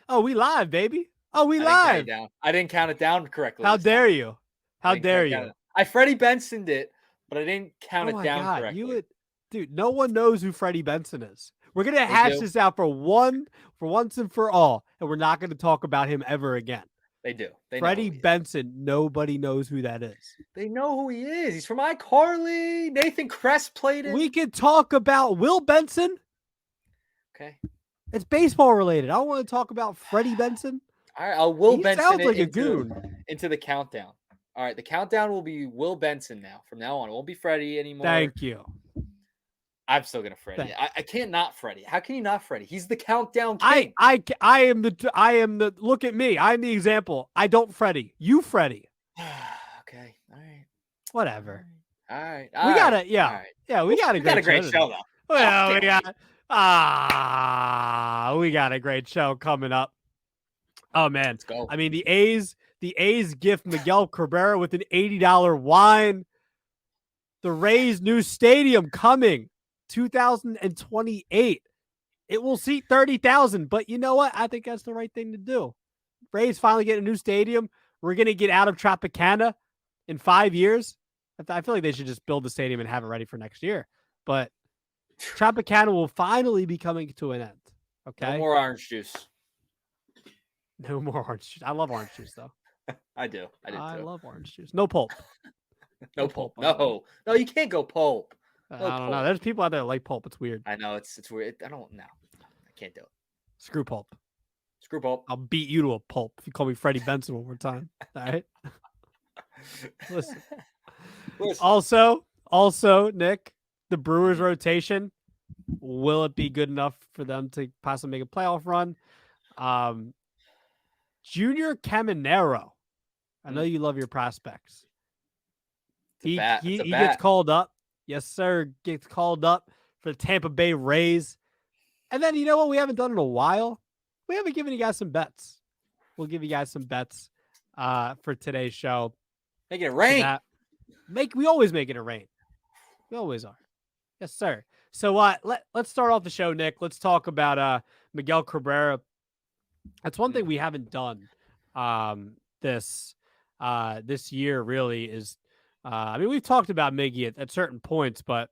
Oh, we live, baby. Oh, we I didn't count live. it down. I didn't count it down correctly How this time. dare you? I How didn't dare count you? it. I Freddie Benson'd it, but I didn't count Oh it my down God. You correctly. would, dude, no one knows who Freddie Benson is. We're going to They hash do. this out for once and for all. And we're not going to talk about him ever again. They do. They know Freddie who he is. Benson, nobody knows who that is. They know who he is. He's from iCarly. Nathan Kress played We him. could talk about Will Benson. Okay. It's baseball related. I don't want to talk about Freddie Benson. All right. I'll Will He Benson sounds it like a goon. into the countdown. All right. The countdown will be Will Benson now. From now on, it won't be Freddie anymore. Thank you. I'm still gonna Freddie. I can't not Freddie. How can you not Freddie? He's the countdown king. I am the look at me. I'm the example. I don't Freddie. You Freddie. Okay. All right. Whatever. All right. We got it. All Yeah. right. Yeah, we got a great show though. Well, we got a great show coming up. Oh man. Let's go. I mean, the A's gift Miguel Cabrera with an $80 wine. The Rays' new stadium coming 2028. It will seat 30,000, but you know what? I think that's the right thing to do. Rays finally get a new stadium. We're going to get out of Tropicana in 5 years. I feel like they should just build the stadium and have it ready for next year. But Tropicana will finally be coming to an end. Okay. No more orange juice. No more orange juice. I love orange juice, though. I do. I love orange juice. No pulp. No pulp. No, you can't go pulp. I don't know. There's people out there that like pulp. It's weird. I know it's weird. I don't know. I can't do it. Screw pulp. Screw pulp. I'll beat you to a pulp if you call me Freddie Benson one more time. All right. Listen. Also, Nick, the Brewers rotation. Will it be good enough for them to possibly make a playoff run? Junior Caminero. I know you love your prospects. He gets called up. Yes, sir. Gets called up for the Tampa Bay Rays. And then, you know what we haven't done in a while? We haven't given you guys some bets. We'll give you guys some bets for today's show. Make it rain. We always make it a rain. We always are. Yes, sir. So let's start off the show, Nick. Let's talk about Miguel Cabrera. That's one thing we haven't done this year, really, is I mean, we've talked about Miggy at certain points, but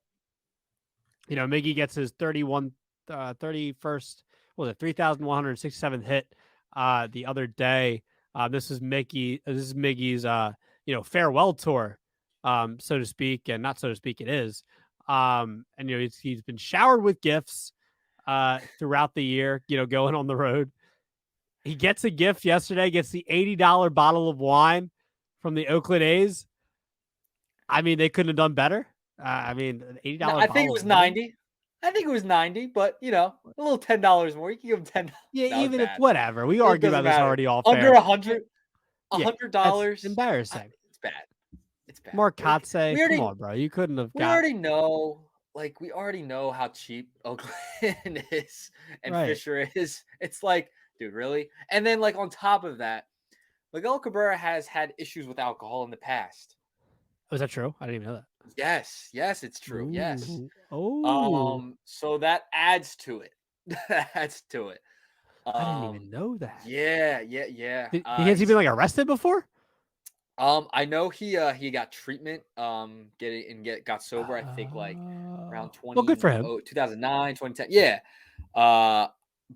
you know, Miggy gets his 3,167th hit the other day. This is Miggy's farewell tour, so to speak, and not so to speak, it is. And you know, he's been showered with gifts throughout the year, you know, going on the road. He gets a gift yesterday, gets the $80 bottle of wine from the Oakland A's. I mean, they couldn't have done better. I mean, $80. No, I think it was 90. I think it was 90, but you know, a little $10 more. You can give them $10. Yeah, even if whatever. We argued about this already off under air. $100. $100. Embarrassing. It's bad. It's bad. Mark Kotze, come on, bro. You couldn't have got. We already know how cheap Oakland is and Right. Fisher is. It's like, dude, really? And then, like, on top of that, Miguel Cabrera has had issues with alcohol in the past. Was that true? I didn't even know that. Yes, it's true. Ooh. Yes. Oh. So that adds to it. I didn't even know that. Yeah. Has he been like arrested before? I know he got treatment. Got sober. I think like around 20. Well, good for him. 2009, 2010. Yeah.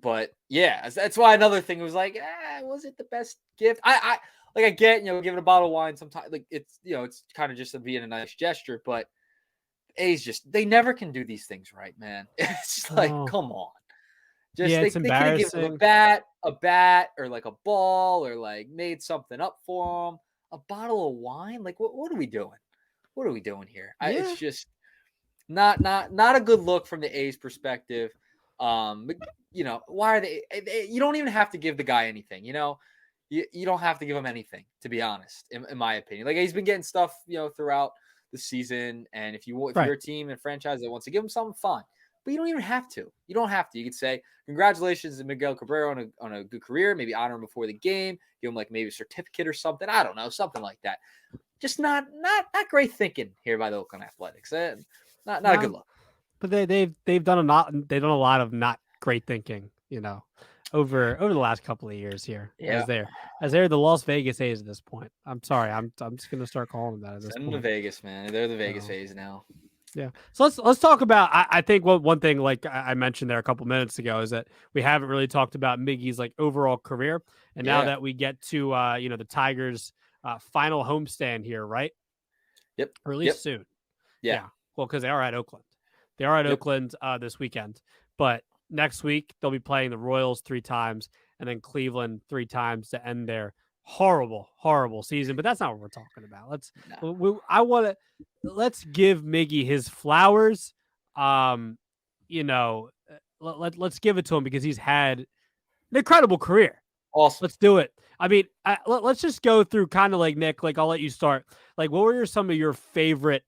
But yeah, that's why another thing was like, was it the best gift? I get, you know, giving a bottle of wine sometimes, like it's, you know, it's kind of just being a nice gesture, but A's they never can do these things right, man. It's just like, come on. Just it's they could have given him a bat or like a ball or like made something up for him. A bottle of wine? Like what are we doing? What are we doing here? It's just not a good look from the A's perspective. You know, why are they you don't even have to give the guy anything, you know? You don't have to give him anything, to be honest, in my opinion. Like, he's been getting stuff, you know, throughout the season. And if you're a team and franchise that wants to give him something, fine. But you don't even have to. You don't have to. You could say, congratulations to Miguel Cabrera on a good career. Maybe honor him before the game. Give him like maybe a certificate or something. I don't know, something like that. Just not great thinking here by the Oakland Athletics. Not a good look. But they've done a lot. They've done a lot of not great thinking. You know, over the last couple of years here, Yeah. as they're the Las Vegas A's at this point. I'm sorry, I'm just gonna start calling them that at this Send them to point. Vegas, man. They're the Vegas So A's now. yeah, so let's talk about. I think one thing like I mentioned there a couple minutes ago is that we haven't really talked about Miggy's like overall career, and now Yeah. that we get to the Tigers' final homestand here, right? Yep. Or at Yep. least soon. Yeah. Yeah. Well, because they are at Oakland. They are at Yep. Oakland this weekend. But next week, they'll be playing the Royals 3 times and then Cleveland 3 times to end their horrible, horrible season. But that's not what we're talking about. Nah. Let's give Miggy his flowers. Um, let's give it to him because he's had an incredible career. Awesome. Let's do it. I mean, let's just go through kind of like Nick. Like, I'll let you start. Like, what were some of your favorite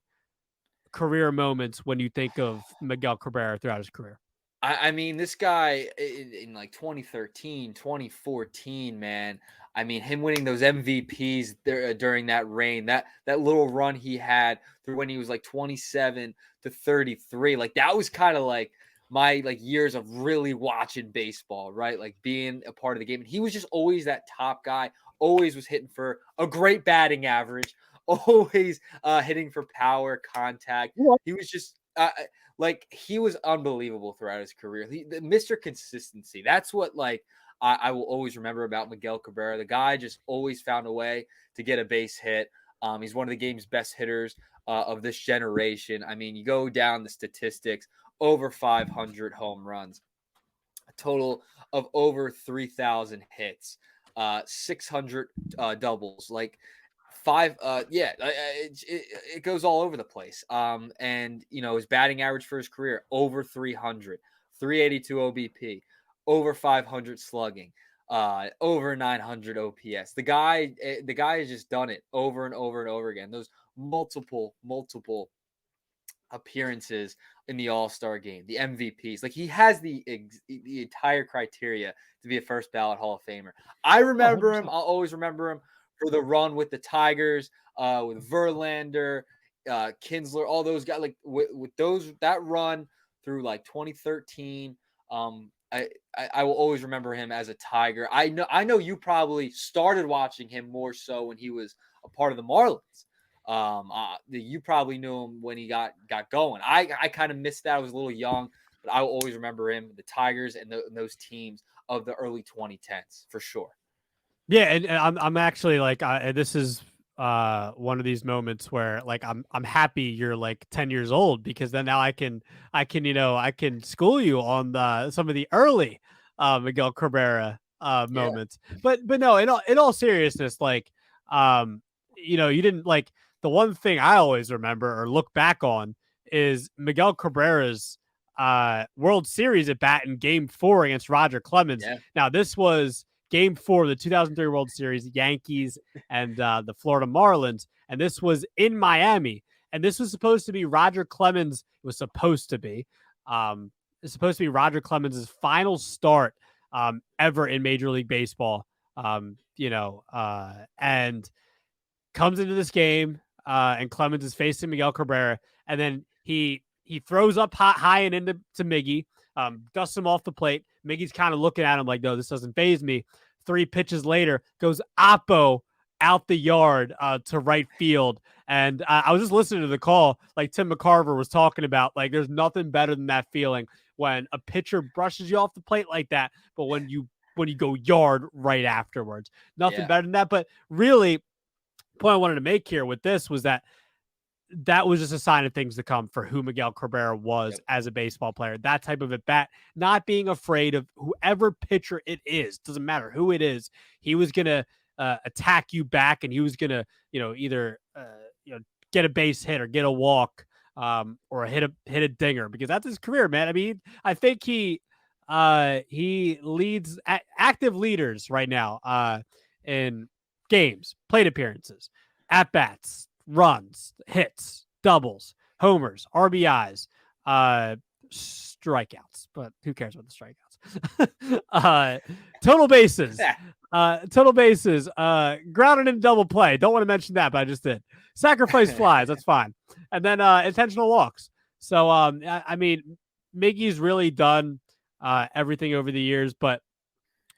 career moments when you think of Miguel Cabrera throughout his career? I mean, this guy in like 2013, 2014, man. I mean, him winning those MVPs there during that reign, that little run he had through when he was like 27 to 33, like that was kind of like my like years of really watching baseball, right? Like being a part of the game. And he was just always that top guy, always was hitting for a great batting average, always hitting for power, contact. He was just like he was unbelievable throughout his career. Mr. Consistency. That's what like I will always remember about Miguel Cabrera. The guy just always found a way to get a base hit. He's one of the game's best hitters of this generation. I mean, you go down the statistics, over 500 home runs, a total of over 3,000 hits, 600 doubles. Like it goes all over the place. And his batting average for his career over 300, 382 OBP, over 500 slugging, over 900 OPS. The guy has just done it over and over and over again. Those multiple appearances in the All-Star game, the MVPs. Like he has the entire criteria to be a first ballot Hall of Famer. I remember him. I'll always remember him for the run with the Tigers, with Verlander, Kinsler, all those guys. Like with that run through like 2013. I will always remember him as a Tiger. I know you probably started watching him more so when he was a part of the Marlins. You probably knew him when he got going. I kind of missed that. I was a little young, but I will always remember him, the Tigers and those teams of the early 2010s for sure. Yeah, and I'm actually like this is one of these moments where like I'm happy you're like 10 years old because then now I can I can school you on some of the early Miguel Cabrera moments. But no, in all seriousness, like you didn't like the one thing I always remember or look back on is Miguel Cabrera's World Series at bat in Game 4 against Roger Clemens. Yeah. Now this was Game 4 of the 2003 World Series, Yankees and the Florida Marlins, and this was in Miami. And this was supposed to be Roger Clemens. It was supposed to be. It's supposed to be Roger Clemens' final start ever in Major League Baseball. And comes into this game, and Clemens is facing Miguel Cabrera, and then he throws up high and into Miggy, dusts him off the plate. Miggy's kind of looking at him like, no, this doesn't faze me. 3 pitches later, goes oppo out the yard to right field. And I was just listening to the call, like Tim McCarver was talking about, like there's nothing better than that feeling when a pitcher brushes you off the plate like that, but when you go yard right afterwards, nothing better than that. But really, the point I wanted to make here with this was that was just a sign of things to come for who Miguel Cabrera was as a baseball player. That type of at bat, not being afraid of whoever pitcher it is, doesn't matter who it is. He was going to attack you back, and he was going to, either get a base hit or get a walk, or hit a dinger, because that's his career, man. I mean, I think he leads active leaders right now in games, plate appearances, at bats, runs, hits, doubles, homers, RBIs, strikeouts. But who cares about the strikeouts? Total bases, grounded in double play. Don't want to mention that, but I just did. Sacrifice flies. That's fine. And then intentional walks. So I mean, Miggy's really done everything over the years, but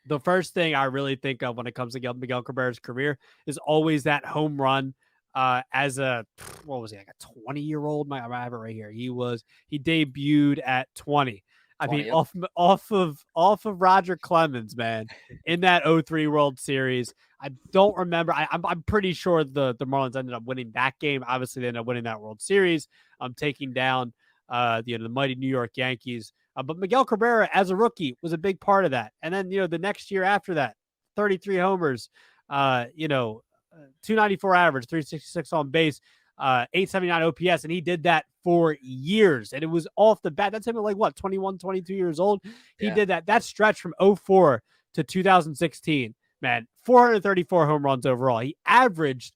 the first thing I really think of when it comes to Miguel Cabrera's career is always that home run. As a what was he, like a 20-year-old? I have it right here. He debuted at 20. I mean, 20. Yep. off of Roger Clemens, man, in that 03 World Series. I don't remember. I'm pretty sure the Marlins ended up winning that game. Obviously, they ended up winning that World Series. Taking down the mighty New York Yankees. But Miguel Cabrera, as a rookie, was a big part of that. And then, the next year after that, 33 homers, 294 average, 366 on base, 879 OPS. And he did that for years. And it was off the bat. That's him at 21, 22 years old. He did that. That stretch from 04 to 2016, man, 434 home runs overall. He averaged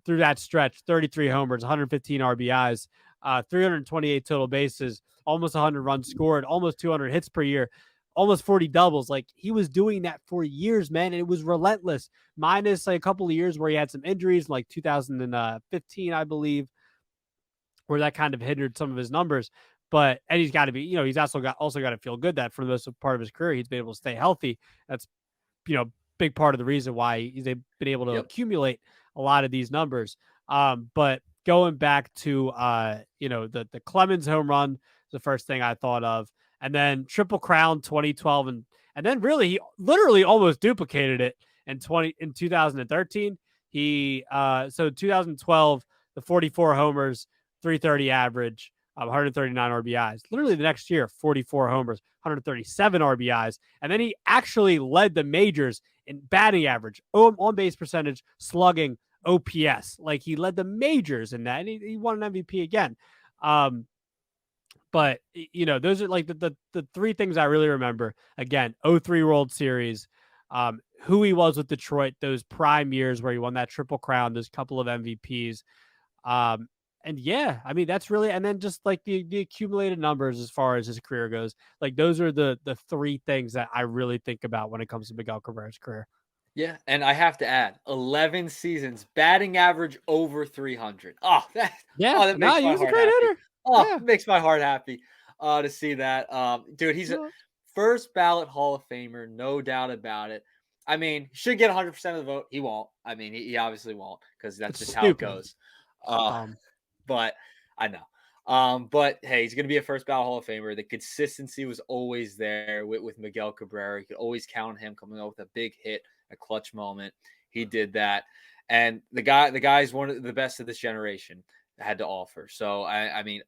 through that stretch 33 homers, 115 RBIs, 328 total bases, almost 100 runs scored, almost 200 hits per year, almost 40 doubles. Like, he was doing that for years, man, and it was relentless. Minus a couple of years where he had some injuries, like 2015, I believe, where that kind of hindered some of his numbers. And he's got to be, he's also got to feel good that for the most part of his career, he's been able to stay healthy. That's, big part of the reason why he's been able to accumulate a lot of these numbers. But going back to, the Clemens home run is the first thing I thought of. And then Triple Crown 2012. And then really, he literally almost duplicated it in 2013. So 2012, the 44 homers, 330 average, 139 RBIs. Literally the next year, 44 homers, 137 RBIs. And then he actually led the majors in batting average, on base percentage, slugging, OPS. Like, he led the majors in that, and he won an MVP again. But those are like the three things I really remember. Again, 03 World Series, who he was with Detroit, those prime years where he won that Triple Crown, those couple of MVPs. And yeah, I mean, that's really, and then just like the accumulated numbers as far as his career goes. Like, those are the three things that I really think about when it comes to Miguel Cabrera's career. Yeah, and I have to add, 11 seasons, batting average over 300. That makes my he was heart a great happy. hitter. It makes my heart happy to see that. Dude, he's a first ballot Hall of Famer, no doubt about it. I mean, he should get 100% of the vote. He won't. I mean, he obviously won't, because that's just how it goes. But I know. But hey, he's going to be a first ballot Hall of Famer. The consistency was always there with Miguel Cabrera. You could always count on him coming out with a big hit, a clutch moment. He did that. And the guy is one of the best of this generation had to offer. So, I mean,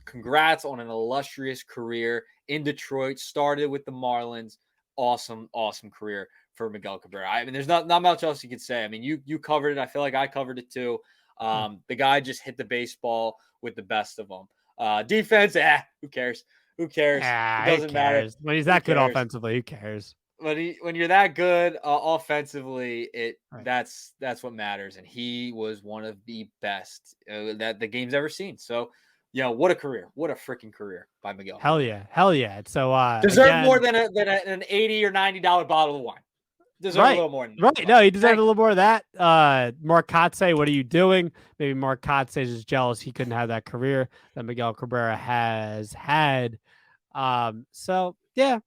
congrats on an illustrious career in Detroit. Started with the Marlins. Awesome career for Miguel Cabrera. I mean, there's not much else you could say. I mean, you covered it. I feel like I covered it too. The guy just hit the baseball with the best of them. Defense, who cares? Who cares? It doesn't matter. When he's that good offensively, who cares? When you're that good offensively, that's what matters. And he was one of the best that the game's ever seen. So, what a career! What a freaking career by Miguel. Hell yeah! So deserve more than an $80 or $90 bottle of wine. Deserve a little more than that. Right. No, he deserved a little more of that. Mark Kotze, what are you doing? Maybe Mark Kotze is just jealous he couldn't have that career that Miguel Cabrera has had. So yeah,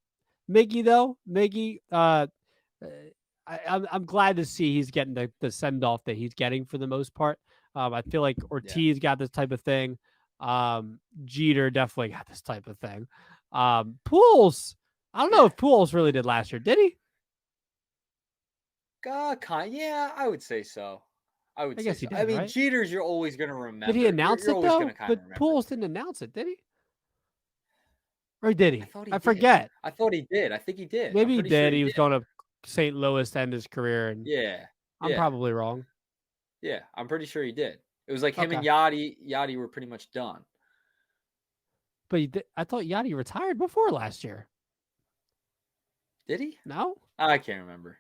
Miggy, I'm glad to see he's getting the send off that he's getting for the most part. I feel like Ortiz got this type of thing. Jeter definitely got this type of thing. Pujols, I don't know if Pujols really did last year. Did he? Yeah, I would say so. I guess he did. I mean, right? Jeter's you're always going to remember. Did he announce it though? But Pujols didn't announce it, did he? Or did he? I forget. I thought he did. I think he did. Maybe he did. He was going to St. Louis to end his career, and I'm probably wrong. Yeah, I'm pretty sure he did. It was like him and Yachty were pretty much done. But I thought Yachty retired before last year. Did he? No, I can't remember.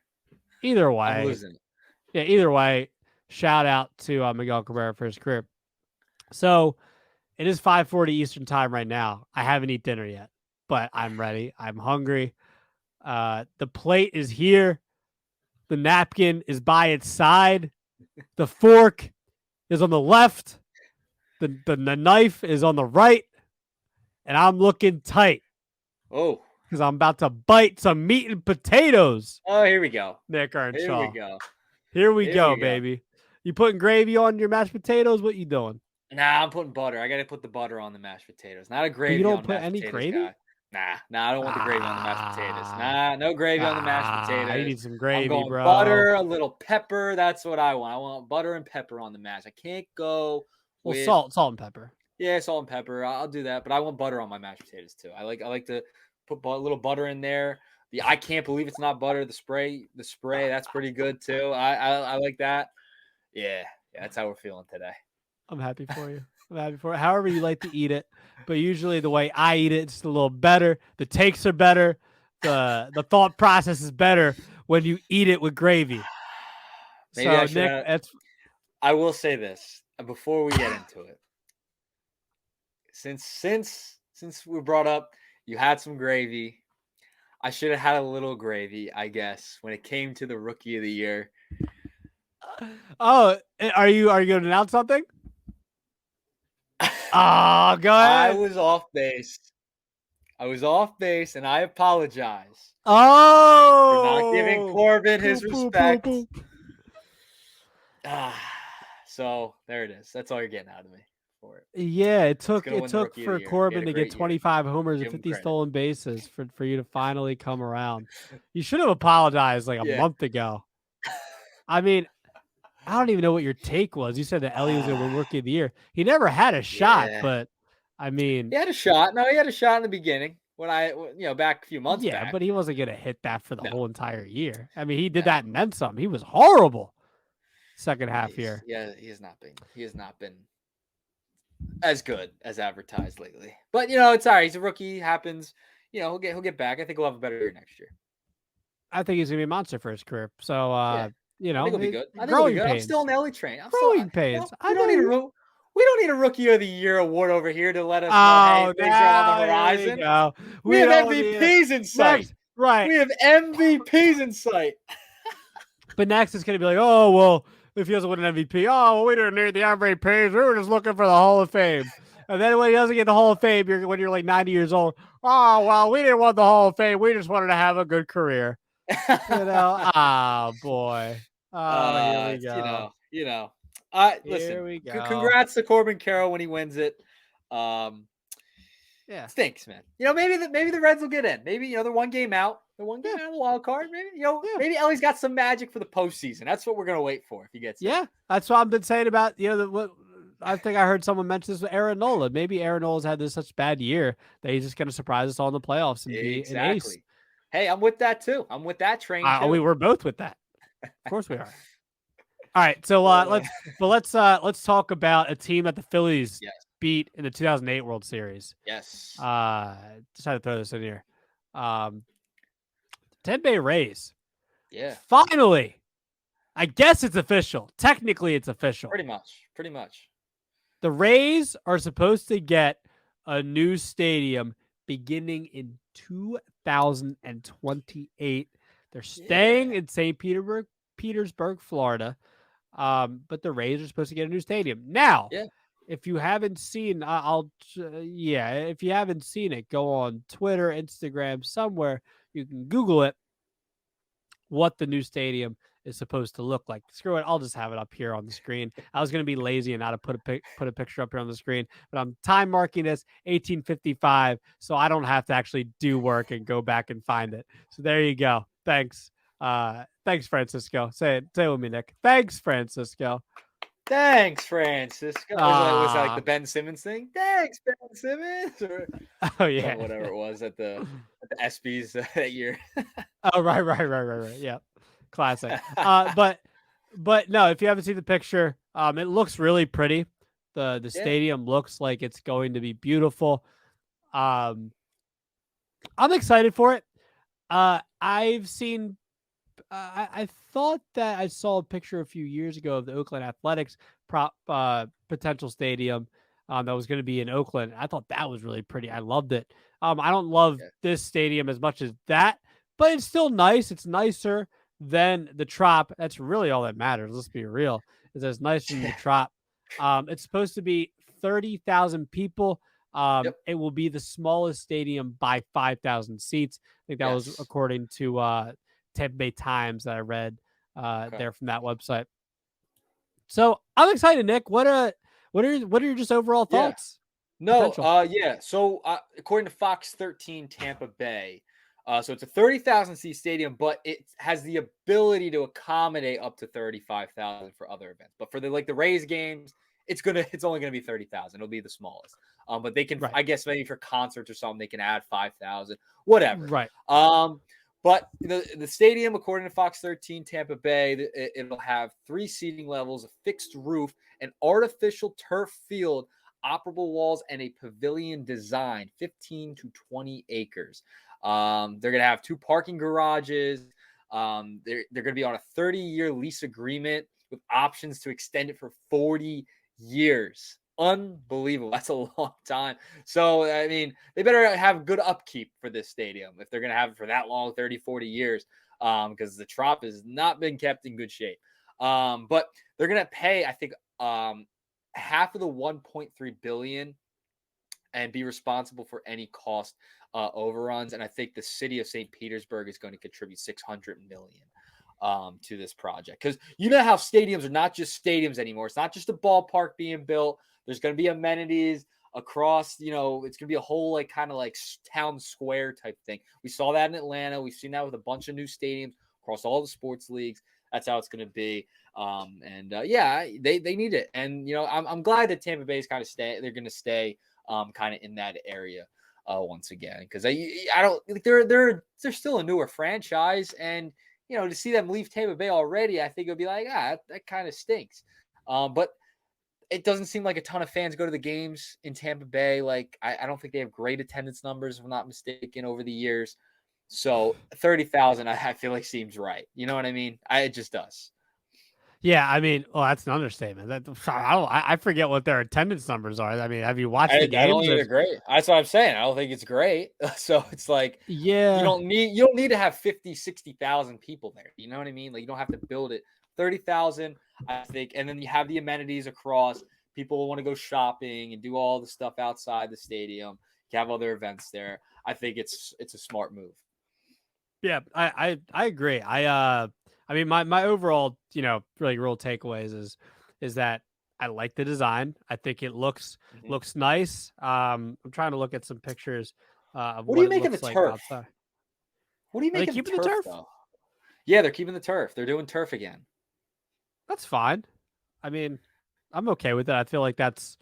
Either way, I'm losing it. Yeah, either way, shout out to Miguel Cabrera for his career. So it is 5:40 Eastern time right now. I haven't eaten dinner yet, but I'm ready. I'm hungry. The plate is here. The napkin is by its side. The fork is on the left. The knife is on the right. And I'm looking tight. Oh, because I'm about to bite some meat and potatoes. Oh, here we go. Nick Here we Earnshaw. go. Here we Here go, we go. baby. You putting gravy on your mashed potatoes? What you doing? Nah, I'm putting butter. I got to put the butter on the mashed potatoes. Not a Oh, you gravy don't on put mashed any potatoes gravy? guy. Nah, I don't want the gravy on the mashed potatoes. Ah, Nah, no gravy on the mashed you potatoes. need some I'm gravy, going bro. butter, a little pepper. That's what I want. I want butter and pepper on the mash. I can't go Well, with salt and pepper. yeah, salt and pepper. I'll do that, but I want butter on my mashed potatoes too. I like to put a little butter in there. The I can't believe it's not butter. The spray that's pretty good too. I like that. Yeah, that's how we're feeling today. I'm happy for you. I'm happy for it. However you like to eat it, but usually the way I eat it, it's a little better. The takes are better. The thought process is better when you eat it with gravy. Maybe I So should Nick, have. that's I will say this before we get into it. Since we brought up you had some gravy, I should have had a little gravy, I guess, when it came to the rookie of the year. oh, are you going to announce something? Oh, go I ahead. was off base. And I apologize for not giving Oh, Corbin his poop, poop, poop, respect. poop. So there it is. That's all you're getting out of me for it. Yeah, it He's took gonna it win the took rookie of the for year. He had Corbin a to get great year. 25 homers and Give him 50 credit. stolen bases for you to finally come around. You should have apologized like a Yeah. month ago. I mean, I don't even know what your take was. You said that Ellie was going to win Rookie of the Year. He never had a shot, Yeah. but I mean, He had a shot. No, he had a shot in the beginning back a few months yeah, back. but he wasn't going to hit that for the No, whole entire year. I mean, he did no. that and then some. He was horrible second half year. He has not been as good as advertised lately. But it's all right. He's a rookie. Happens. He'll get back. I think he'll have a better year next year. I think he's going to be a monster for his career. So, Yeah, I think he'll be good. growing I'm still pains. on the Ellie train. Growing pains. I know. We don't need a rookie of the year award over here to let us know, hey, Oh, things are on the now here we horizon. go. We have don't need it. MVPs in sight. Next, right. We have MVPs in sight. But next it's going to be like, oh, well, if he doesn't win an MVP, oh, well, we didn't need the MVPs. We were just looking for the Hall of Fame. And then when he doesn't get the Hall of Fame, when you're like 90 years old, oh, well, we didn't want the Hall of Fame. We just wanted to have a good career. Oh, boy. Oh, here we go. Listen, Here we go. congrats to Corbin Carroll when he wins it. Yeah. Stinks, man. Maybe the Reds will get in. Maybe they're one game out. They're one game out of the wild card. Maybe maybe Ellie's got some magic for the postseason. That's what we're gonna wait for if he gets. Yeah, that's what I've been saying about what I think I heard someone mention this with Aaron Nola. Maybe Aaron Nola's had this such bad year that he's just gonna surprise us all in the playoffs and be an ace. Hey, I'm with that too. I'm with that train too. We were both with that. Of course we are. All right, so let's talk about a team that the Phillies beat in the 2008 World Series. Yes. Just had to throw this in here. Tampa Bay Rays. Yeah. Finally, I guess it's official. Technically, it's official. Pretty much. The Rays are supposed to get a new stadium beginning in 2028. They're staying in St. Petersburg, Florida. But the Rays are supposed to get a new stadium. Now, if you haven't seen, if you haven't seen it, go on Twitter, Instagram, somewhere. You can Google it, what the new stadium is supposed to look like. Screw it. I'll just have it up here on the screen. I was going to be lazy and not to put a picture up here on the screen, but I'm time marking this 1855, so I don't have to actually do work and go back and find it. So there you go. Thanks. Thanks, Francisco. Say it with me, Nick. Thanks, Francisco. Thanks, Francisco. Was that like the Ben Simmons thing? Thanks, Ben Simmons. Or, whatever it was at the ESPYs that year. Oh, right. Yeah, classic. But no, if you haven't seen the picture, it looks really pretty. The stadium looks like it's going to be beautiful. I'm excited for it. I've seen. I thought that I saw a picture a few years ago of the Oakland Athletics potential stadium that was going to be in Oakland. I thought that was really pretty. I loved it. I don't love this stadium as much as that, but it's still nice. It's nicer than the Trop. That's really all that matters. Let's be real. It's nicer than the Trop. It's supposed to be 30,000 people. Yep. It will be the smallest stadium by 5,000 seats. I think that was Yes. according to Tampa Bay Times that I read Okay. there from that website. So I'm excited, Nick. What are your just overall Yeah. thoughts? No, Potential. yeah. So according to Fox 13 Tampa Bay, so it's a 30,000 seat stadium, but it has the ability to accommodate up to 35,000 for other events. But for the Rays games, it's only gonna be 30,000. It'll be the smallest. But they can, Right. I guess, maybe for concerts or something, they can add 5,000, whatever. Right. Um, but the stadium, according to Fox 13 Tampa Bay, it'll have 3 seating levels, a fixed roof, an artificial turf field, operable walls, and a pavilion design, 15 to 20 acres. They're going to have 2 parking garages. They're going to be on a 30-year lease agreement with options to extend it for 40 years. Unbelievable. That's a long time. So, I mean, they better have good upkeep for this stadium if they're going to have it for that long, 30, 40 years, because the Trop has not been kept in good shape. But they're going to pay, I think, half of the 1.3 billion and be responsible for any cost overruns. And I think the city of St. Petersburg is going to contribute 600 million to this project, because you know how stadiums are not just stadiums anymore. It's not just a ballpark being built. There's going to be amenities across, it's going to be a whole kind of town square type thing. We saw that in Atlanta. We've seen that with a bunch of new stadiums across all the sports leagues. That's how it's going to be. Yeah, they need it. And I'm glad that Tampa Bay is kind of they're going to stay kind of in that area once again, because I don't like they're still a newer franchise, and to see them leave Tampa Bay already, I think it would be like, that kind of stinks. But it doesn't seem like a ton of fans go to the games in Tampa Bay. Like, I don't think they have great attendance numbers, if I'm not mistaken, over the years. So 30,000, I feel like seems right. You know what I mean? It just does. Yeah, I mean, well, that's an understatement. I forget what their attendance numbers are. I mean, have you watched the I don't games? think they're great. That's what I'm saying. I don't think it's great. So it's like you Yeah, don't need to have 50, 60,000 people there. You know what I mean? Like, you don't have to build it. 30,000, I think, and then you have the amenities across. People want to go shopping and do all the stuff outside the stadium. You have other events there. I think it's a smart move. yeah, I agree. I mean, my overall, really real takeaways is that I like the design. I think it looks Mhm. looks nice. I'm trying to look at some pictures of What do what you it make of the looks like turf? outside. What do you Are they make of the keeping the turf, turf? though? Yeah, they're keeping the turf. They're doing turf again. That's fine. I mean, I'm okay with it. I feel like that's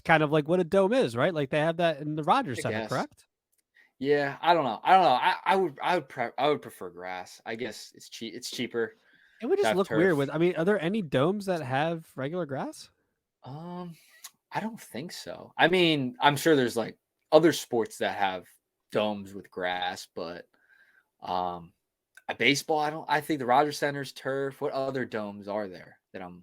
kind of like what a dome is, right? Like they have that in the Rogers I Center, guess. correct? Yeah, I don't know. I don't know. I would prefer grass. I guess it's cheap. It's cheaper It would to just have look weird turf. with. I mean, are there any domes that have regular grass? Um, I don't think so. I mean, I'm sure there's other sports that have domes with grass, but um, a baseball. I think the Rogers Center's turf. What other domes are there that I'm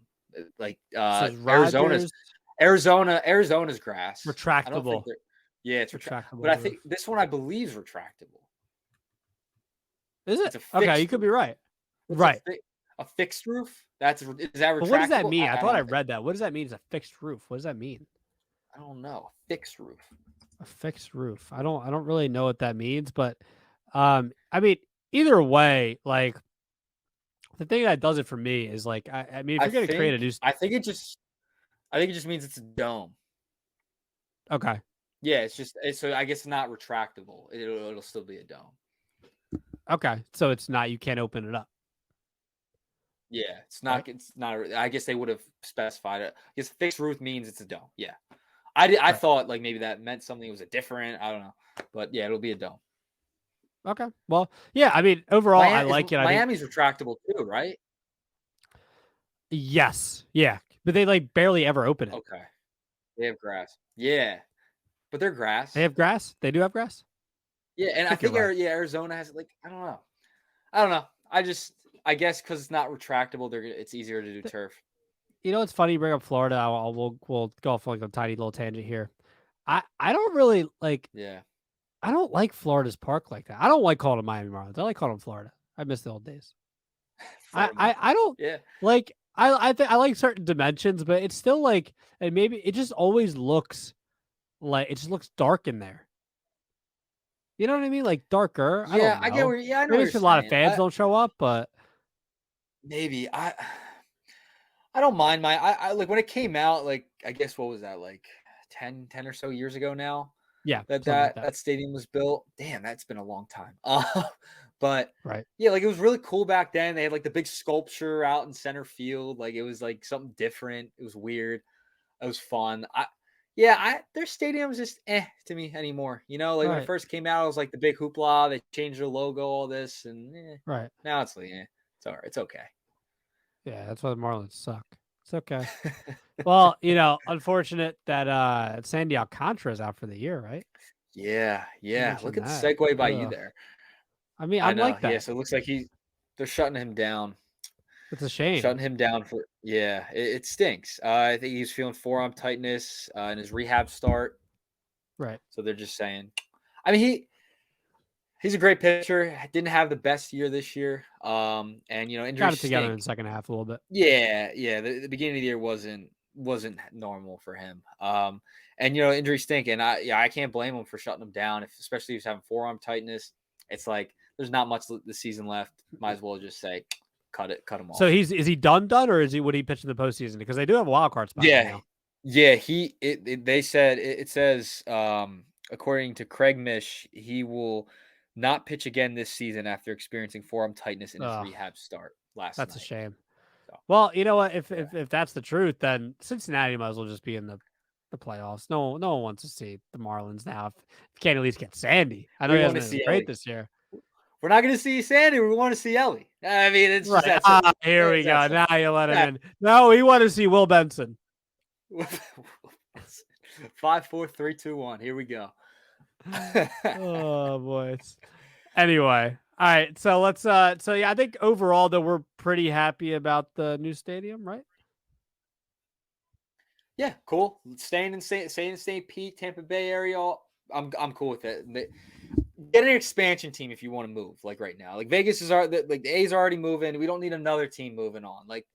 like? Says Arizona's Rogers Arizona's grass. I don't think retractable. they're. Yeah, it's but Retractable I think roof. this one I believe is retractable. Is It's it? a Okay, you fixed could roof. be right. What's Right. a fixed roof? Is that But what does that retractable? mean? I I thought I don't think. read that. What does that mean? It's a fixed roof. What does that mean? I don't know. Fixed roof. A fixed roof. I don't really know what that means, but I mean, either way, like the thing that does it for me is like I mean, if I you're gonna create a think new I think it just I think it just means it's a dome. okay. Yeah, so I guess not retractable. It'll still be a dome. Okay. So it's not you can't open it up, Yeah, right? it's not I guess they would have specified it. I guess fixed roof means it's a dome. Yeah. I Right. thought maybe that meant something was a different, I don't know. But yeah, it'll be a dome. Okay. Well, yeah, I mean, overall I like it. I think Miami's retractable too, right? yes. Yeah. But they like barely ever open it. Okay. They have grass. Yeah. But they're They grass. have grass? They do have grass? Yeah, I and I think you're think right. Arizona has I don't know. I don't know. I guess because it's not retractable, it's easier to do turf. You know, it's funny you bring up Florida. We'll go off like a tiny little tangent here. I don't really like. Yeah. I don't like Florida's park like that. I don't like calling it Miami Marlins. I like calling them Florida. I miss the old days. I Florida I, Marlins. I don't Yeah. like. I think I like certain dimensions, but it's still like, and maybe it just always looks like it just looks dark in there. You know what I mean? Like darker. I Yeah, don't I get know. where yeah, I know what Maybe you're it's 'cause a lot of saying. fans don't show up, but Maybe I don't mind I like when it came out, like I guess what was that like 10 or so years ago now yeah, that something like that that. that stadium was built. Damn, that's been a long time. But Right. yeah, like it was really cool back then. They had like the big sculpture out in center field. Like it was like something different. It was weird. It was fun. Their stadium's just to me anymore. You know, like when it Right. first came out, it was like the big hoopla. They changed their logo, all this, and Right. now it's like it's all right. It's okay. Yeah, that's why the Marlins suck. It's okay. Well, unfortunate that Sandy Alcantara's out for the year, right? Yeah, You yeah. Look mentioned at the that. segue by you Ugh. there. I mean, I I'm know. like Yeah, that. so it looks like they're shutting him down. It's a shame. Shutting him down for it stinks. I think he's feeling forearm tightness in his rehab start. Right. So they're just saying. I mean, he's a great pitcher. Didn't have the best year this year. And Got injuries it together in stink. the second half a little bit. Yeah, yeah. The beginning of the year wasn't normal for him. And injuries stink, and I can't blame him for shutting him down. Especially if he's having forearm tightness, it's like there's not much the season left. Might as well just say cut him So off. is he done, or would he pitch in the postseason? Because they do have a wild card spot right Yeah, now. yeah. They said it says according to Craig Mish, he will not pitch again this season after experiencing forearm tightness in his Ugh, rehab start last that's a night. shame. So Well, you know what? If yeah. if if that's the truth, then Cincinnati might as well just be in the playoffs. No one wants to see the Marlins now. If you can't at least get Sandy. I know We he want hasn't to been as see great Ellie. this year. We're not going to see Sandy. We want to see Ellie. I mean, it's just Right. that simple. Here we It's that go. Now simple. you let him That in. No, we want to see Will Benson. 5, 4, 3, 2, 1. Here we go. Oh boy. Anyway, all right. So let's. So yeah, I think overall though we're pretty happy about the new stadium, right? Yeah, cool. Staying in St. Pete, Tampa Bay area. I'm cool with it. Get an expansion team if you want to move. Like right now, like Vegas is like the A's are already moving. We don't need another team moving on. Like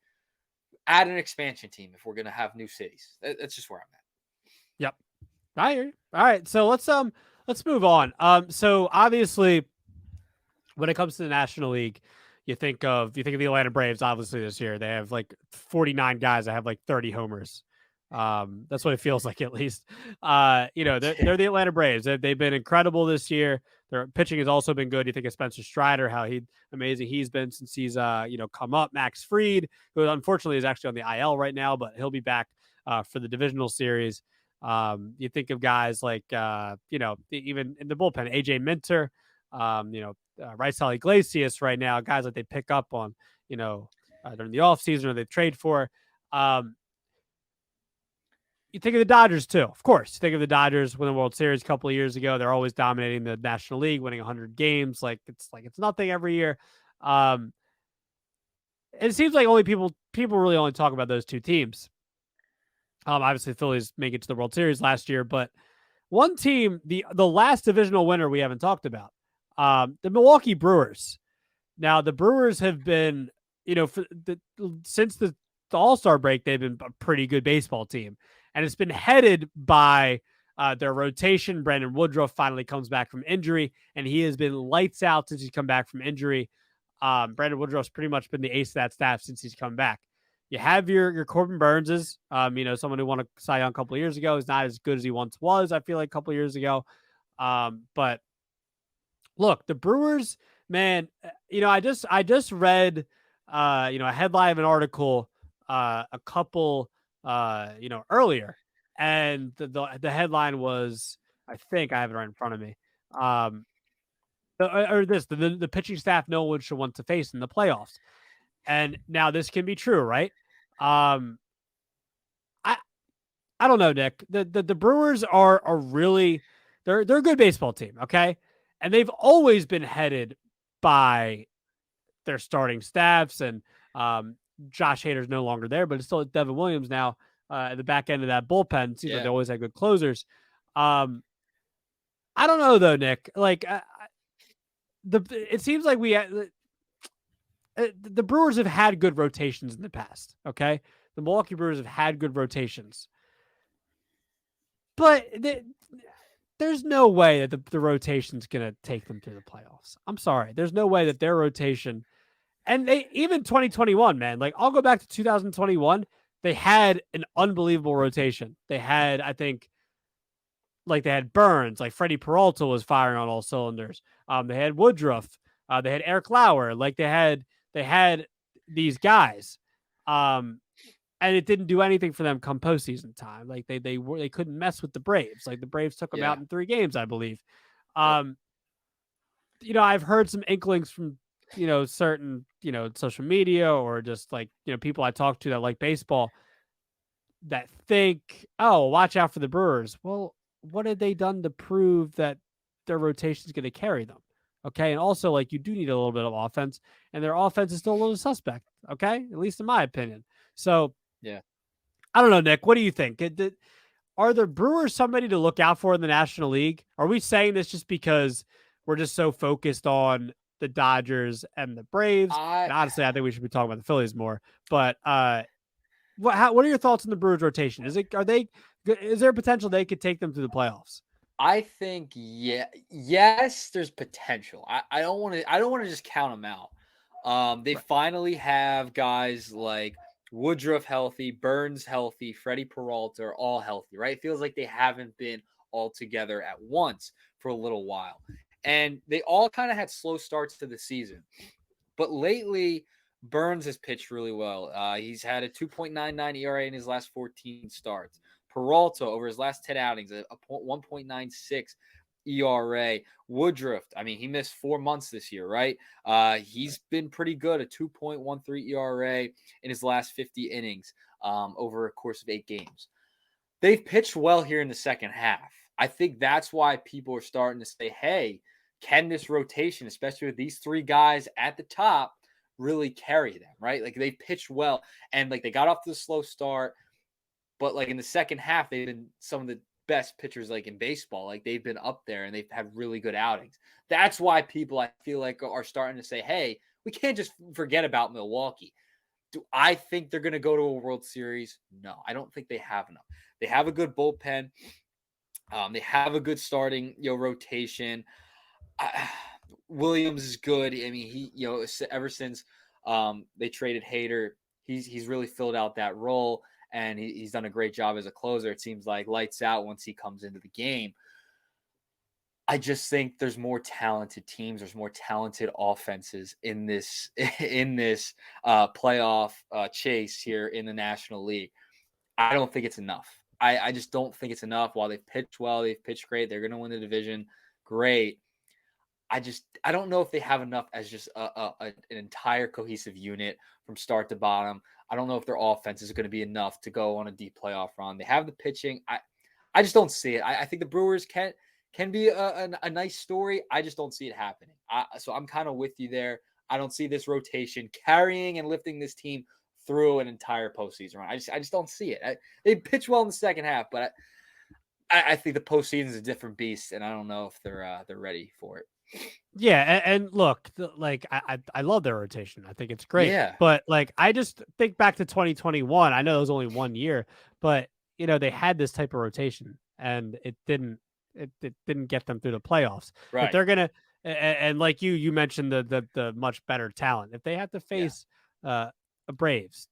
add an expansion team if we're gonna have new cities. That's just where I'm at. Yep. I hear you. All right. So let's move on. So obviously when it comes to the National League, you think of the Atlanta Braves. Obviously, this year they have like 49 guys that have like 30 homers. That's what it feels like, at least. They're Yeah, the Atlanta Braves. They've been incredible this year. Their pitching has also been good. You think of Spencer Strider, how amazing he's been since he's come up. Max Fried, who unfortunately is actually on the IL right now, but he'll be back for the divisional series. You think of guys like even in the bullpen, AJ Minter. Raisel Iglesias right now, guys that they pick up on, during the offseason or they trade for. Um, you think of the Dodgers too, of course. You think of the Dodgers winning the World Series a couple of years ago. They're always dominating the National League, winning 100 games. It's nothing every year. Um, it seems like only people really only talk about those two teams. Obviously, Phillies make it to the World Series last year, but one team, the last divisional winner we haven't talked about, the Milwaukee Brewers. Now, the Brewers have been, since the All-Star break, they've been a pretty good baseball team. And it's been headed by their rotation. Brandon Woodruff finally comes back from injury, and he has been lights out since he's come back from injury. Brandon Woodruff's pretty much been the ace of that staff since he's come back. You have your Corbin Burnses, someone who won a Cy Young a couple of years ago. Is not as good as he once was, I feel like, a couple of years ago. But look, the Brewers, man, I just read a headline of an article a couple earlier, and the headline was, I think I have it right in front of me. The pitching staff no one should want to face in the playoffs. And now this can be true, right? I I don't know, Nick. The Brewers are really they're a good baseball team, okay? And they've always been headed by their starting staffs, and Josh Hader's no longer there, but it's still Devin Williams now at the back end of that bullpen. It seems like they yeah. always had good closers. I don't know though, Nick. Like it seems like the Brewers have had good rotations in the past. Okay, the Milwaukee Brewers have had good rotations. but there's no way that the rotation's gonna take them to the playoffs. I'm sorry. There's no way that their rotation and they even 2021, man. Like I'll go back to 2021. They had an unbelievable rotation. They had, I think, like they had Burns, like Freddie Peralta was firing on all cylinders. They had Woodruff, they had Eric Lauer, like they had these guys, and it didn't do anything for them come postseason time. Like they couldn't mess with the Braves. Like the Braves took them out Yeah. in 3 games, I believe. Yep. Um, I've heard some inklings from certain social media or just like people I talk to that like baseball that think, oh, watch out for the Brewers. Well, what had they done to prove that their rotation is going to carry them? Okay. And also, like, you do need a little bit of offense, and their offense is still a little suspect. Okay. At least in my opinion. So Yeah. I don't know, Nick. What do you think? Are the Brewers somebody to look out for in the National League? Are we saying this just because we're just so focused on the Dodgers and the Braves? I And honestly, I think we should be talking about the Phillies more. But what are your thoughts on the Brewers rotation? Is there potential they could take them to the playoffs? I think yes, there's potential. I don't want to just count them out. They Right. finally have guys like Woodruff healthy, Burns healthy, Freddie Peralta are all healthy, right? It feels like they haven't been all together at once for a little while. And they all kind of had slow starts to the season. But lately, Burns has pitched really well. He's had a 2.99 ERA in his last 14 starts. Peralta, over his last 10 outings, a 1.96 ERA. Woodruff, I mean, he missed 4 months this year, right? He's been pretty good, a 2.13 ERA in his last 50 innings over a course of 8 games. They've pitched well here in the second half. I think that's why people are starting to say, hey, can this rotation, especially with these three guys at the top, really carry them, right? Like they pitched well and like they got off to a slow start, but like in the second half, they've been some of the best pitchers like in baseball. Like they've been up there and they've had really good outings. That's why people I feel like are starting to say, hey, we can't just forget about Milwaukee. Do I think they're going to go to a World Series? No, I don't think they have enough. They have a good bullpen. They have a good starting, rotation. Williams is good. I mean, he, ever since they traded Hader, he's really filled out that role, and he's done a great job as a closer. It seems like lights out once he comes into the game. I just think there's more talented teams. There's more talented offenses in this playoff chase here in the National League. I don't think it's enough. I just don't think it's enough. While they've pitched well, they've pitched great. They're going to win the division. Great. I don't know if they have enough as just an entire cohesive unit from start to bottom. I don't know if their offense is going to be enough to go on a deep playoff run. They have the pitching. I just don't see it. I think the Brewers can be a nice story. I just don't see it happening. So I'm kind of with you there. I don't see this rotation carrying and lifting this team through an entire postseason run. I just don't see it. They pitch well in the second half, but I think the postseason is a different beast, and I don't know if they're ready for it. Yeah, and look, like I love their rotation. I think it's great. Yeah. But like I just think back to 2021. I know it was only 1 year, but they had this type of rotation and it didn't get them through the playoffs. If Right. they're gonna and like you mentioned the much better talent. If they have to Yeah. face a Braves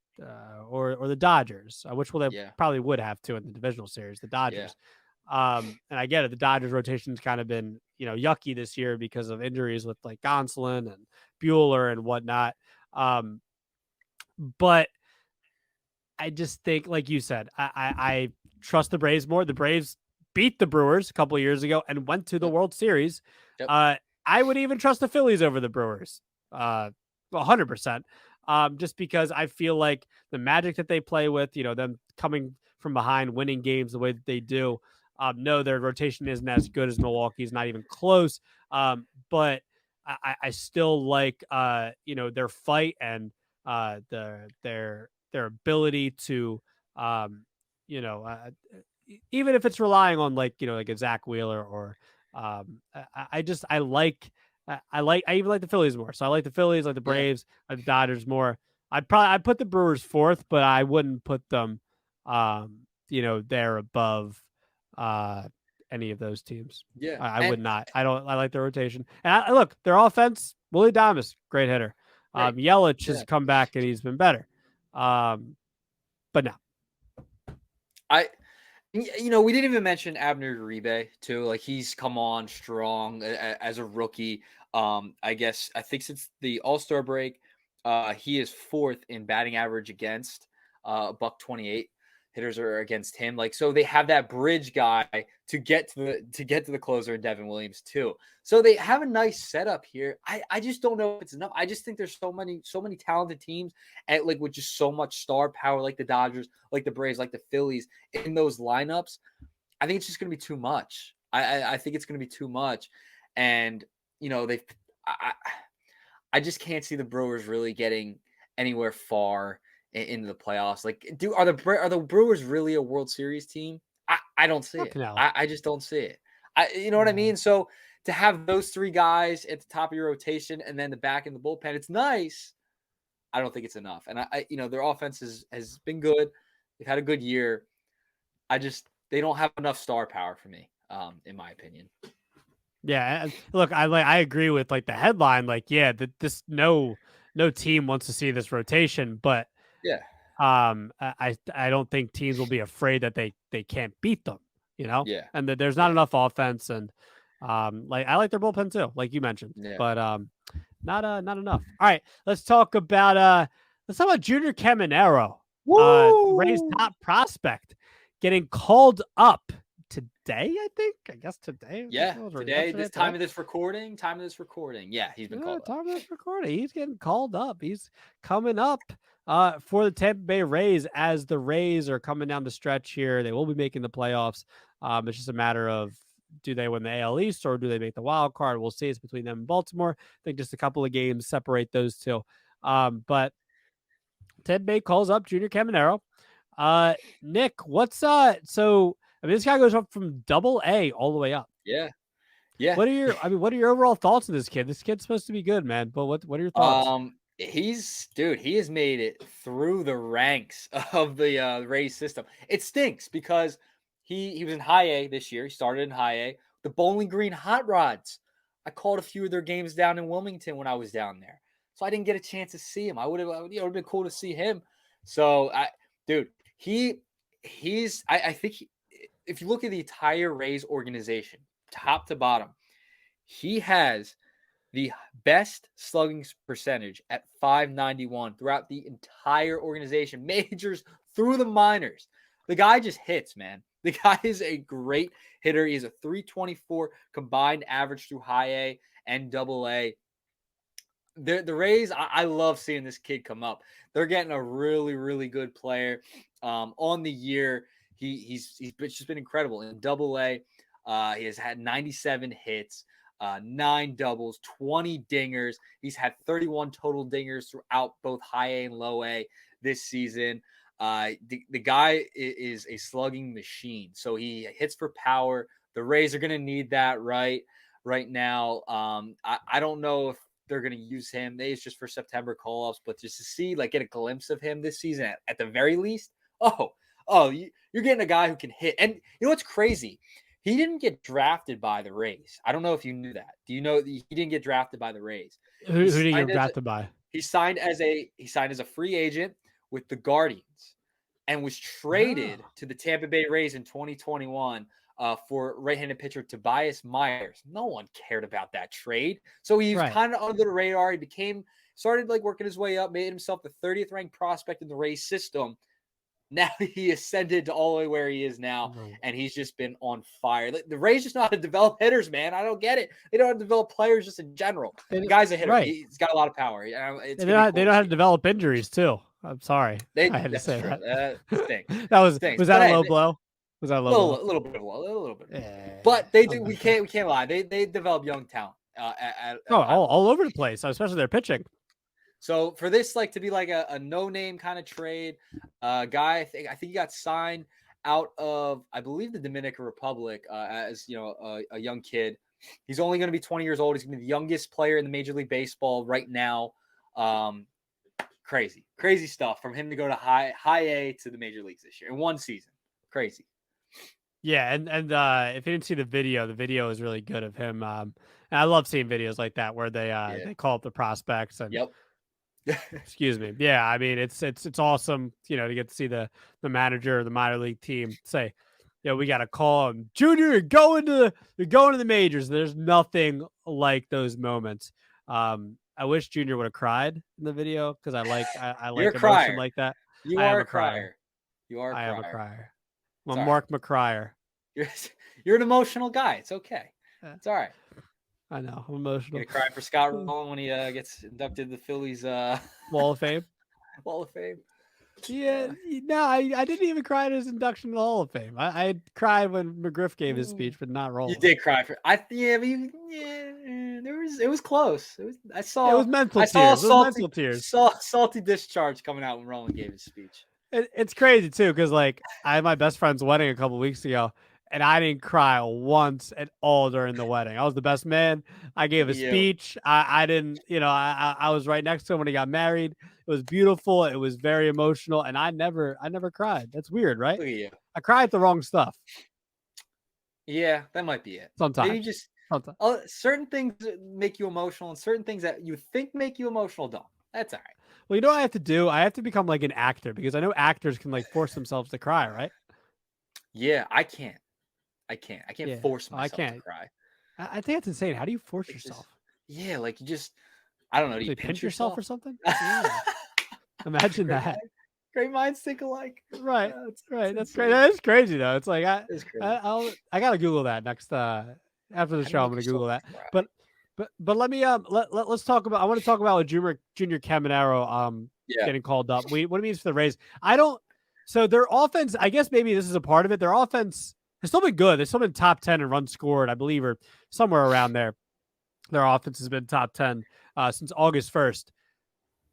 or the Dodgers, which they Yeah. probably would have to in the divisional series, the Yeah. Dodgers. And I get it. The Dodgers rotation's kind of been, yucky this year because of injuries with like Gonsolin and Bueller and whatnot. But I just think, like you said, I trust the Braves more. The Braves beat the Brewers a couple of years ago and went to the Yep. World Series. Yep. I would even trust the Phillies over the Brewers, 100%. Just because I feel like the magic that they play with, them coming from behind, winning games the way that they do. No, their rotation isn't as good as Milwaukee's, not even close. But I still like, their fight and their ability to, um, even if it's relying on like a Zach Wheeler or I even like the Phillies more. So I like the Phillies, like the Yeah. Braves, like the Dodgers more. I'd put the Brewers fourth, but I wouldn't put them, there above, any of those teams. Yeah, I and would not. I like their rotation. And look, their offense. Willie Damas, great hitter. great. Yelich has Yeah, come back and he's been better. But no. I we didn't even mention Abner Uribe too. Like he's come on strong as a rookie. I think since the All-Star break, he is fourth in batting average against $128 hitters are against him. Like so they have that bridge guy to get to the closer in Devin Williams too. So they have a nice setup here. I just don't know if it's enough. I just think there's so many talented teams and like with just so much star power, like the Dodgers, like the Braves, like the Phillies in those lineups. I think it's just going to be too much. I think it's going to be too much, and they've. I just can't see the Brewers really getting anywhere far into the playoffs. Like, are the Brewers really a World Series team? I don't see Fuck it. no. I just don't see it. You know what I mean? So to have those three guys at the top of your rotation and then the back in the bullpen, it's nice. I don't think it's enough. And their offense has been good. They've had a good year. They don't have enough star power for me, in my opinion. Yeah, look, I agree with like the headline. Like, yeah, this no team wants to see this rotation, but Yeah, I don't think teams will be afraid that they can't beat them, yeah, and that there's not enough offense. And like I like their bullpen too, like you mentioned, yeah. but not enough. All right, let's talk about Junior Caminero, Ray's Woo! top prospect, getting called up today. I guess today. Yeah, Or today, yesterday, this today? time of this recording. Yeah, he's been Yeah, called up. time of this recording. He's getting called up. He's coming up for the Tampa Bay Rays as the Rays are coming down the stretch here. They will be making the playoffs. It's just a matter of do they win the AL East or do they make the wild card? We'll see. It's between them and Baltimore. I think just a couple of games separate those two. But Tampa Bay calls up Junior Caminero. Nick, what's so I mean this guy goes up from double A all the way up. Yeah, yeah. What are your overall thoughts on this kid? This kid's supposed to be good, man. But what are your thoughts? He has made it through the ranks of the Rays system. It stinks because he was in high A this year. He started in high A. The Bowling Green Hot Rods. I called a few of their games down in Wilmington when I was down there, so I didn't get a chance to see him. It would have been cool to see him. So, I think if you look at the entire Rays organization, top to bottom, he has the best slugging percentage at .591 throughout the entire organization, majors through the minors. The guy just hits, man. The guy is a great hitter. He has a .324 combined average through high A and double A. The Rays, I love seeing this kid come up. They're getting a really, really good player. On the year, he's just been incredible. In double A, he has had 97 hits. 9 doubles, 20 dingers. He's had 31 total dingers throughout both high A and low A this season. The guy is a slugging machine. So he hits for power. The Rays are going to need that right now. I don't know if they're going to use him. It's just for September call-ups, but just to see, like, get a glimpse of him this season at the very least. You're getting a guy who can hit. And you know what's crazy? He didn't get drafted by the Rays. I don't know if you knew that. Do you know he didn't get drafted by the Rays? Who did he get drafted by? He signed as a free agent with the Guardians and was traded to the Tampa Bay Rays in 2021 for right-handed pitcher Tobias Myers. No one cared about that trade. So he was kind of under the radar. He started like working his way up, made himself the 30th ranked prospect in the Rays system. Now he ascended to all the way where he is now, and he's just been on fire. The Rays just know how to develop hitters, man. I don't get it. They don't know how to develop players just in general. The guy's a hitter. Right. He's got a lot of power. They know how to develop injuries too. I'm sorry. I had to say true. that. Stinks. Was that a low blow? Was that a low blow? A little bit of a little bit. Yeah, but they do. We can't lie. They develop young talent. All over the place, especially their pitching. So for this, like to be like a no-name kind of trade, guy, I think he got signed out of, I believe, the Dominican Republic as a young kid. He's only going to be 20 years old. He's going to be the youngest player in the Major League Baseball right now. Crazy stuff from him to go to high A to the major leagues this year in one season. Crazy. Yeah, and if you didn't see the video is really good of him. And I love seeing videos like that where Yeah. they call up the prospects and Yep. excuse me. Yeah, I mean it's awesome, to get to see the manager of the minor league team say, we got to call him, Junior, you're going to the majors. There's nothing like those moments. I wish Junior would have cried in the video because I You're a like emotion crier. like that. You I are am a a crier. crier. You are a I am a crier. crier. It's I'm all right. Mark McCrier. You're you're an emotional guy. It's okay. Uh, It's all right. I know. I'm Gonna emotional. cry for Scott Rowland when he gets inducted to the Phillies Wall of Fame. Wall of Fame. Yeah, no, I didn't even cry at his induction to the Hall of Fame. I cried when McGriff gave his speech, but not You Rowland. did cry for yeah, but it was close. It was It was mental I saw a tears. It was mental tears. salty discharge coming out when Roland gave his speech. It's crazy too, because like I had my best friend's wedding a couple weeks ago, and I didn't cry once at all during the wedding. I was the best man. I gave a Yeah. speech. I didn't, I was right next to him when he got married. It was beautiful. It was very emotional, and I never cried. That's weird, right? Look at you. I cry at the wrong stuff Yeah, that might be it. Maybe sometimes. just Sometimes. certain things that make you emotional and certain things that you think make you emotional don't. That's all right. Well, you know what I have to do? I have to become like an actor because I know actors can like force themselves to cry, right? Yeah, I can't. I can't. I can't Yeah. force Oh, I myself to can't. cry. I think that's insane. How do you force It's just yourself? yeah, like you just I don't know. Do you Like pinch pinch yourself yourself? or something? Yeah. Imagine Great that. mind. Great minds think alike. Right. It's Right. That's great. insane. That's crazy though. It's like It's I crazy. I gotta Google that next after the How do you show. I'm make gonna yourself Google that. cry? But but let me let's talk about. I want to talk about Junior Caminero Yeah. getting called up. What it means for the Rays. I don't. So their offense. I guess maybe this is a part of it. Their offense has still been good. They've still been top 10 in runs scored, I believe, or somewhere around there. Their offense has been top 10 since August 1st.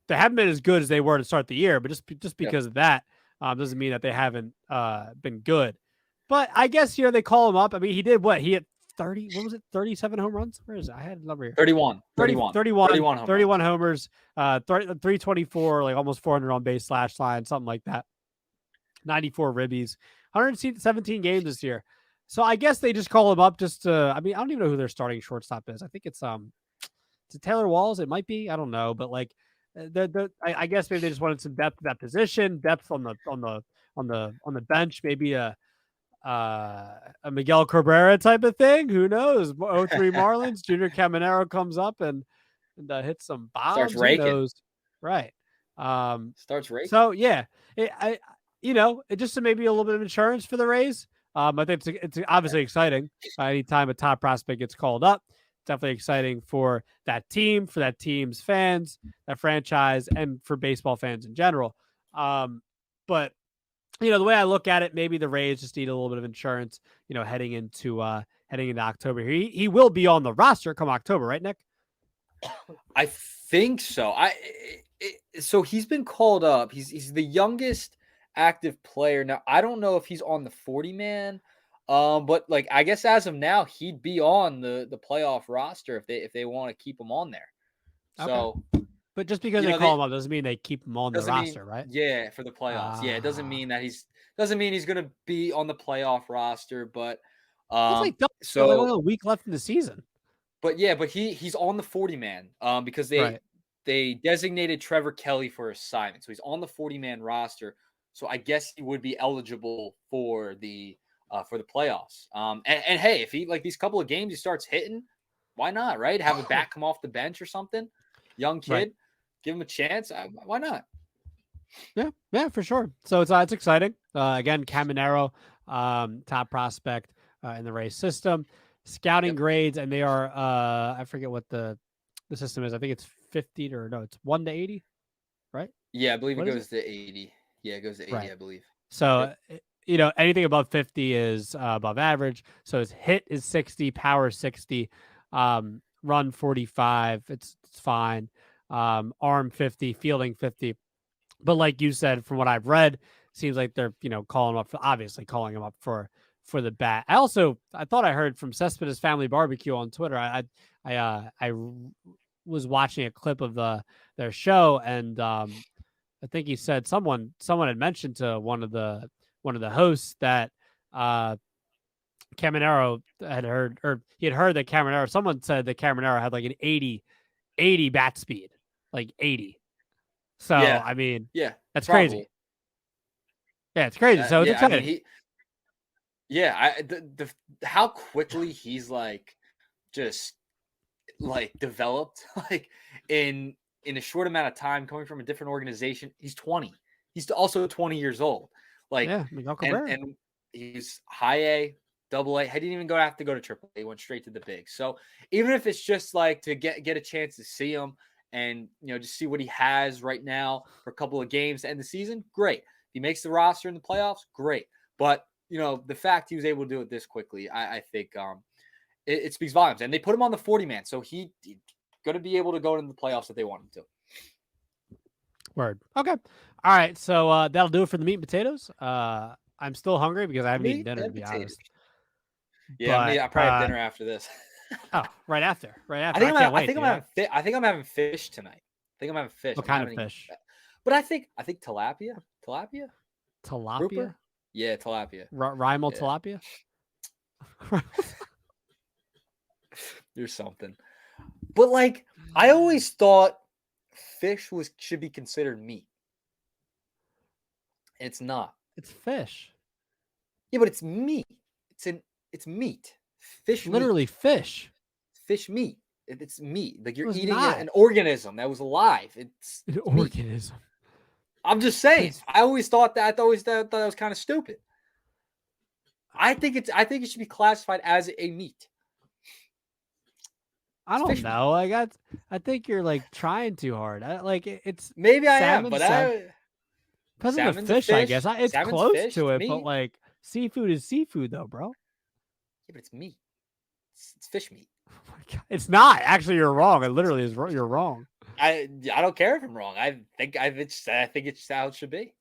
They haven't been as good as they were to start the year, but just Yeah. because of that doesn't mean that they haven't been good. But I guess they call him up. I mean, he did what? He hit 30. What was it? 37 home runs. Where is it? I had a number here. 31. 30, 31. 31, 31 home 31 runs. homers, 324, like almost 400 on base slash line, something like that. 94 ribbies, 117 games this year. So I guess they just call him up just to. I mean, I don't even know who their starting shortstop is. I think it's Taylor Walls. It might be. I don't know, but like I guess maybe they just wanted some depth at that position, depth on the bench, maybe a Miguel Cabrera type of thing. Who knows? 03 Marlins, Junior Caminero comes up and hits some Starts bombs. Who raking. knows? Right. Starts raking. So yeah, it just maybe a little bit of insurance for the Rays. I think it's obviously exciting. Anytime a top prospect gets called up, definitely exciting for that team, for that team's fans, that franchise, and for baseball fans in general. But the way I look at it, maybe the Rays just need a little bit of insurance, heading into October. He will be on the roster come October, right, Nick? I think so. So he's been called up. He's the youngest active player. Now, I don't know if he's on the 40 man. But like I guess as of now, he'd be on the playoff roster if they want to keep him on there. Okay. So But just because they call him up doesn't mean they keep him on the doesn't mean roster, right? yeah, for the playoffs. Yeah, it doesn't mean that he's gonna be on the playoff roster, but It's like like only so a week left in the season. but yeah, but he's on the 40 man because Right. they designated Trevor Kelly for assignment. So he's on the 40 man roster. So I guess he would be eligible for the playoffs. And hey, if he like these couple of games he starts hitting, why not, right? Have a back come off the bench or something. Young kid, Right. give him a chance. Why not? Yeah, for sure. So it's exciting. Again, Caminero, top prospect in the race system, scouting Yep. grades, and they are I forget what the system is. I think it's 50 or no, it's 1 to 80, right? Yeah, I believe it What is it? goes to 80. Yeah, it goes to 80, Right. I believe. So Yep. anything above 50 is above average. So his hit is 60, power 60, run 45. It's fine. Arm 50, fielding 50. But like you said, from what I've read, seems like they're calling him up calling him up for the bat. I thought I heard from Cespedes Family Barbecue on Twitter. I was watching a clip of their show, and I think he said someone had mentioned to one of the hosts that Caminero had heard, or he had heard that Caminero. Someone said that Caminero had like an 80 bat speed, like 80. So Yeah, I mean, yeah, that's crazy. probably. Yeah, it's crazy. So it's Yeah, I mean exciting. he. Yeah, the how quickly he's like just like developed like in a short amount of time coming from a different organization. He's 20. He's also 20 years old. Like Yeah, Miguel and Cabrera. and he's high A, double A. He didn't even have to go to triple A. He went straight to the big. So even if it's just like to get a chance to see him and just see what he has right now for a couple of games to end the season, great. If he makes the roster in the playoffs, great. But the fact he was able to do it this quickly, I think it speaks volumes. And they put him on the 40-man, so he's going to be able to go into the playoffs if they want him to. Word. Okay. All right. So that'll do it for the meat and potatoes. I'm still hungry because I haven't eaten dinner, to be honest. Yeah, But I probably have dinner after this. right after. I think can't I wait. think I'm having fish tonight. I think I'm having fish. What kind of fish? But I think tilapia. Tilapia? Tilapia? Grouper? Yeah, tilapia. Rymel Yeah. tilapia? There's something. But like I always thought fish should be considered meat. It's not. It's fish. Yeah, but it's meat. It's meat. Fish literally meat. Fish. Fish meat. It's meat. Like you're eating an organism that was alive. It's an organism. I'm just saying. I always thought that. I always thought that was kind of stupid. I think it should be classified as a meat. I don't know. Like I think you're like trying too hard. It's maybe I am, but because of the fish, I guess. It's close to it, but like seafood is seafood, though, bro. Yeah, but it's meat. It's fish meat. Oh my God. It's not. Actually, you're wrong. It literally is. You're wrong. I don't care if I'm wrong. I think it's how it should be.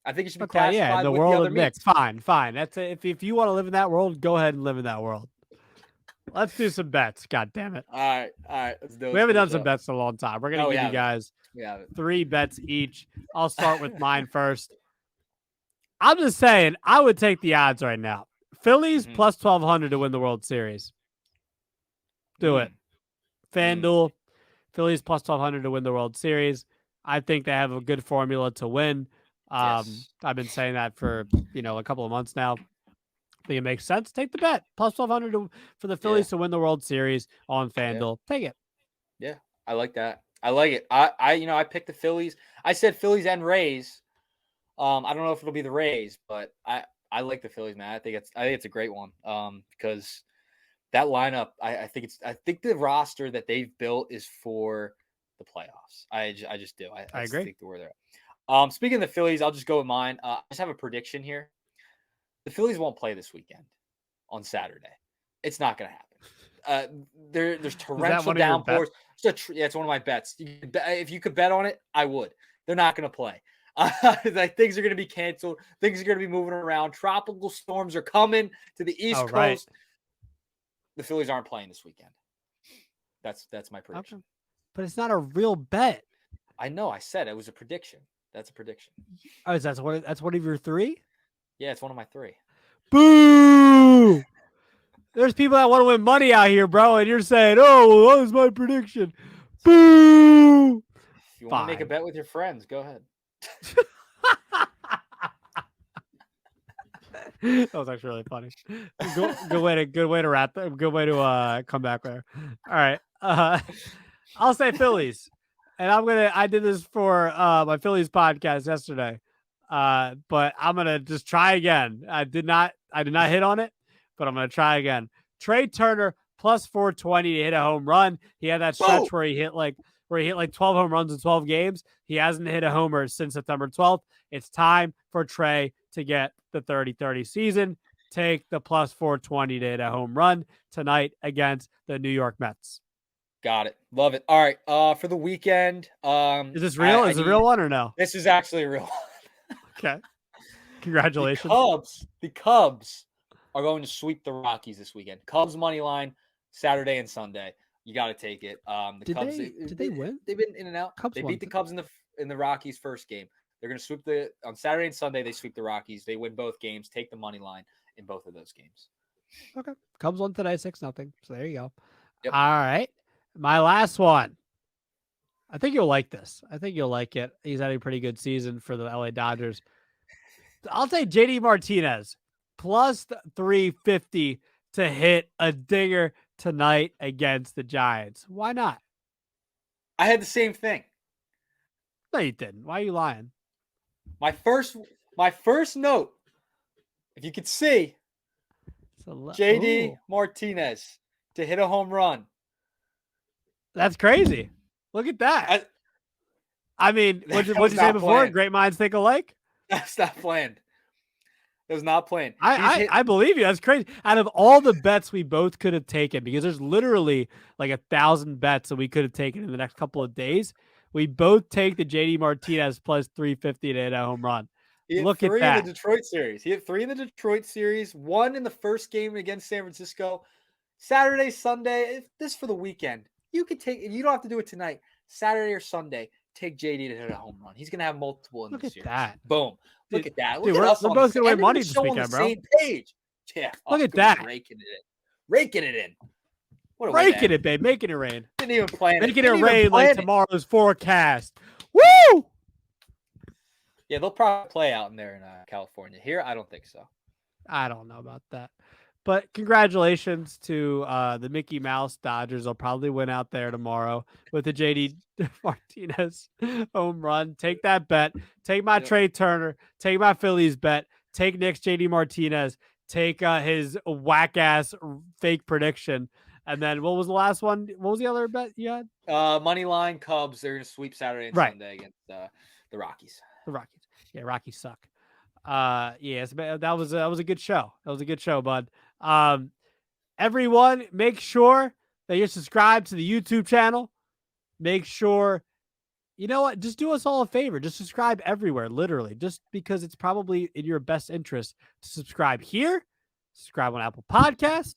I think it should be classified. Yeah, in the with world the other of mix. Meats. Fine. That's it. If you want to live in that world, go ahead and live in that world. Let's do some bets. God damn it. All right. Let's do it. We haven't done some bets in a long time. We're gonna give you guys 3 bets each. I'll start with mine first. I'm just saying, I would take the odds right now. Phillies plus 1,200 to win the World Series. Do it. FanDuel, Phillies plus 1,200 to win the World Series. I think they have a good formula to win. Yes. I've been saying that for a couple of months now. I think it makes sense. Take the bet. Plus 1,200 for the Phillies to win the World Series on FanDuel. Take it. Yeah, I like that. I like it. I picked the Phillies. I said Phillies and Rays. I don't know if it'll be the Rays, but I like the Phillies, man. I think it's a great one. Because that lineup, I think the roster that they've built is for the playoffs. I just do. I agree. think where they're at. Speaking of the Phillies, I'll just go with mine. I just have a prediction here. The Phillies won't play this weekend on Saturday. It's not going to happen. There's torrential downpours. It's one of my bets. If you could bet on it, I would. They're not going to play. Things are going to be canceled. Things are going to be moving around. Tropical storms are coming to the East Coast. Right. The Phillies aren't playing this weekend. That's my prediction. Okay. But it's not a real bet. I know. I said it was a prediction. That's a prediction. Oh, that's one of your 3? Yeah, it's one of my 3. Boo! There's people that want to win money out here, bro, and you're saying, "Oh, well, that was my prediction." Boo! If you want to make a bet with your friends, go ahead. That was actually really funny. Good way to wrap that. Good way to come back there. All right. I'll say Phillies. And I did this for my Phillies podcast yesterday. But I'm gonna just try again. I did not hit on it, but I'm gonna try again. Trey Turner plus 420 to hit a home run. He had that stretch where he hit like 12 home runs in 12 games. He hasn't hit a homer since September 12th. It's time for Trey to get the 30-30 season. Take the plus 420 to hit a home run tonight against the New York Mets. Got it. Love it. All right. For the weekend. Is this real? Is it a real one or no? This is actually a real one. Okay. Congratulations. The Cubs are going to sweep the Rockies this weekend. Cubs money line Saturday and Sunday. You got to take it. Cubs. Did they win? They've been in and out. They beat the Cubs in the Rockies first game. They're going to sweep on Saturday and Sunday. They sweep the Rockies. They win both games. Take the money line in both of those games. Okay. Cubs won today, 6-0. So there you go. Yep. All right. My last one. I think you'll like this. I think you'll like it. He's had a pretty good season for the LA Dodgers. I'll take JD Martinez plus 350 to hit a dinger tonight against the Giants. Why not? I had the same thing. No, you didn't. Why are you lying? My first note, if you could see, JD Martinez to hit a home run. That's crazy. Look at that. I mean, what'd you say before? Planned. Great minds think alike? That's not planned. It was not planned. I believe you. That's crazy. Out of all the bets we both could have taken, because there's literally like 1,000 bets that we could have taken in the next couple of days, we both take the JD Martinez plus 350 to hit a home run. Look at that. 3 in the Detroit series. He hit 3 in the Detroit series, 1 in the first game against San Francisco. Saturday, Sunday, this for the weekend. You could take, you don't have to do it tonight. Saturday or Sunday, take JD to hit a home run. He's going to have multiple in the series. Look at that. Boom. Look at that. Look at us. We're both going to win money this weekend, bro. Same page. Yeah. Look at that. Raking it in. Raking it in. Raking it, babe. Making it rain. Didn't even plan it. Making it rain like tomorrow's forecast. Woo! Yeah, they'll probably play out in there in California. Here, I don't think so. I don't know about that. But congratulations to the Mickey Mouse Dodgers. They'll probably win out there tomorrow with the JD Martinez home run. Take that bet. Take my Trey Turner. Take my Phillies bet. Take Nick's JD Martinez. Take his whack-ass fake prediction. And then what was the last one? What was the other bet you had? Money line Cubs. They're going to sweep Saturday and Sunday against the Rockies. The Rockies. Yeah, Rockies suck. Yes, that was a good show. That was a good show, bud. Everyone, make sure that you're subscribed to the YouTube channel. Make sure, you know what? Just do us all a favor. Just subscribe everywhere, literally. Just because it's probably in your best interest to subscribe here, subscribe on Apple Podcasts,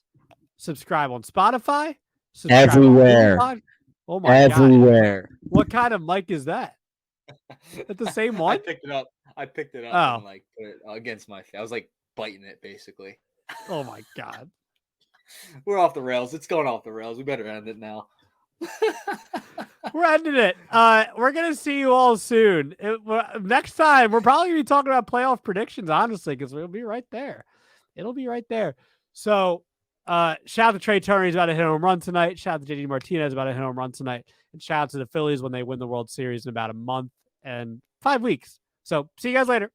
subscribe on Spotify, subscribe everywhere. Oh my everywhere. God. What kind of mic is that? At the same one? I picked it up and like put it against my face. I was like biting it basically. Oh my God. We're off the rails. It's going off the rails. We better end it now. We're ending it. We're going to see you all soon. Next time, we're probably going to be talking about playoff predictions, honestly, because we'll be right there. It'll be right there. So shout out to Trey Turner. He's about to hit a home run tonight. Shout out to JD Martinez about to hit a home run tonight. And shout out to the Phillies when they win the World Series in about a month and 5 weeks. So see you guys later.